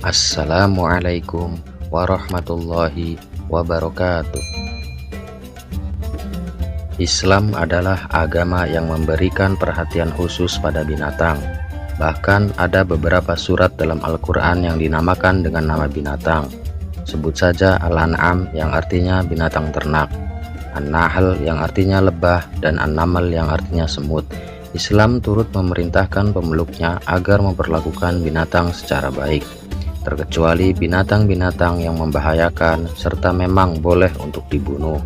Assalamualaikum warahmatullahi wabarakatuh. Islam adalah agama yang memberikan perhatian khusus pada binatang. Bahkan ada beberapa surat dalam Al-Quran yang dinamakan dengan nama binatang. Sebut saja Al-An'am yang artinya binatang ternak, An-Nahl yang artinya lebah, dan An-Naml yang artinya semut. Islam turut memerintahkan pemeluknya agar memperlakukan binatang secara baik, terkecuali binatang-binatang yang membahayakan serta memang boleh untuk dibunuh.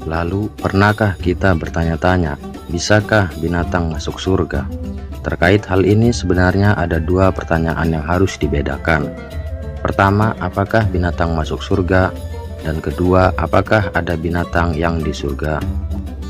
Lalu, pernahkah kita bertanya-tanya, bisakah binatang masuk surga? Terkait hal ini sebenarnya ada dua pertanyaan yang harus dibedakan. Pertama, apakah binatang masuk surga? Dan kedua, apakah ada binatang yang di surga?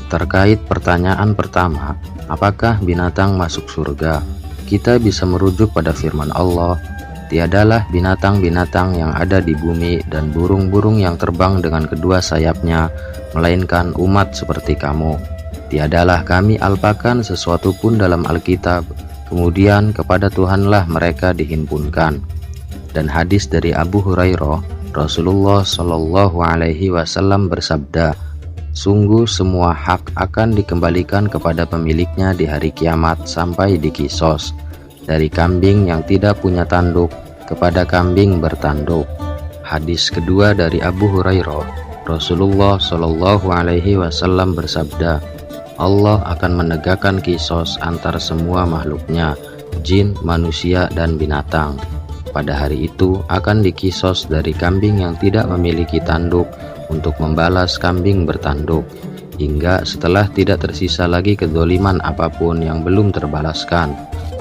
Terkait pertanyaan pertama, apakah binatang masuk surga? Kita bisa merujuk pada firman Allah, tiadalah binatang-binatang yang ada di bumi dan burung-burung yang terbang dengan kedua sayapnya, melainkan umat seperti kamu. Tiadalah kami alpakan sesuatu pun dalam Alkitab, kemudian kepada Tuhanlah mereka dihimpunkan. Dan hadis dari Abu Hurairah, Rasulullah Shallallahu Alaihi Wasallam bersabda, sungguh semua hak akan dikembalikan kepada pemiliknya di hari kiamat sampai dikisos. Dari kambing yang tidak punya tanduk kepada kambing bertanduk. Hadis kedua dari Abu Hurairah, Rasulullah Shallallahu Alaihi Wasallam bersabda, Allah akan menegakkan kisos antar semua makhluknya, jin, manusia, dan binatang. Pada hari itu akan dikisos dari kambing yang tidak memiliki tanduk untuk membalas kambing bertanduk, hingga setelah tidak tersisa lagi kedzaliman apapun yang belum terbalaskan.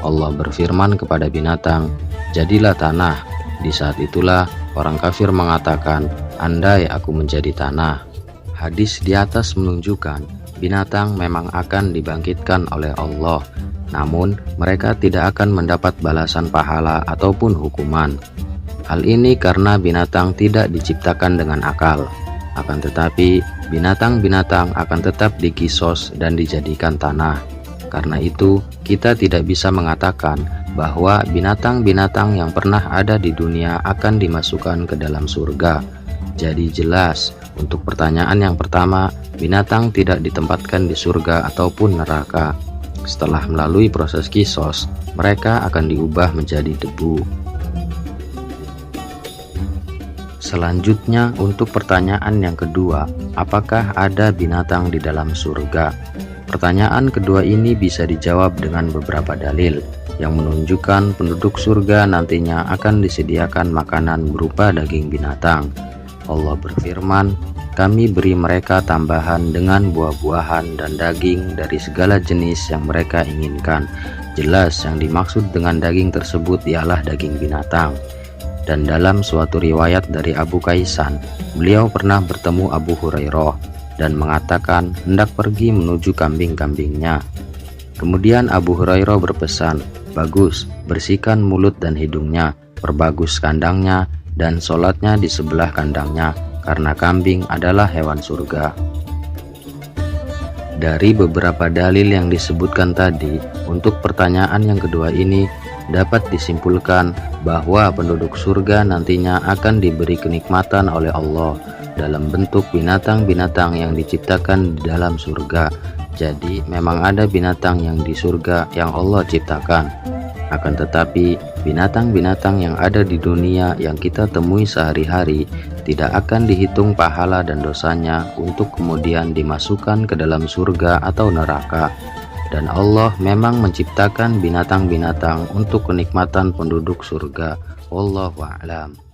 Allah berfirman kepada binatang, jadilah tanah. Di saat itulah orang kafir mengatakan, andai aku menjadi tanah. Hadis di atas menunjukkan binatang memang akan dibangkitkan oleh Allah, namun mereka tidak akan mendapat balasan pahala ataupun hukuman. Hal ini karena binatang tidak diciptakan dengan akal. Akan tetapi binatang-binatang akan tetap dikisos dan dijadikan tanah. Karena itu kita tidak bisa mengatakan bahwa binatang-binatang yang pernah ada di dunia akan dimasukkan ke dalam surga. Jadi jelas, untuk pertanyaan yang pertama, binatang tidak ditempatkan di surga ataupun neraka. Setelah melalui proses kisos, mereka akan diubah menjadi debu. Selanjutnya, untuk pertanyaan yang kedua, apakah ada binatang di dalam surga? Pertanyaan kedua ini bisa dijawab dengan beberapa dalil yang menunjukkan penduduk surga nantinya akan disediakan makanan berupa daging binatang. Allah berfirman, kami beri mereka tambahan dengan buah-buahan dan daging dari segala jenis yang mereka inginkan. Jelas yang dimaksud dengan daging tersebut ialah daging binatang. Dan dalam suatu riwayat dari Abu Kaisan, beliau pernah bertemu Abu Hurairah dan mengatakan hendak pergi menuju kambing-kambingnya. Kemudian Abu Hurairah berpesan, bagus, bersihkan mulut dan hidungnya, perbagus kandangnya, dan sholatnya di sebelah kandangnya, karena kambing adalah hewan surga. Dari beberapa dalil yang disebutkan tadi, untuk pertanyaan yang kedua ini dapat disimpulkan bahwa penduduk surga nantinya akan diberi kenikmatan oleh Allah dalam bentuk binatang-binatang yang diciptakan di dalam surga. Jadi memang ada binatang yang di surga yang Allah ciptakan. Akan tetapi binatang-binatang yang ada di dunia yang kita temui sehari-hari tidak akan dihitung pahala dan dosanya untuk kemudian dimasukkan ke dalam surga atau neraka. Dan Allah memang menciptakan binatang-binatang untuk kenikmatan penduduk surga. Wallahu a'lam.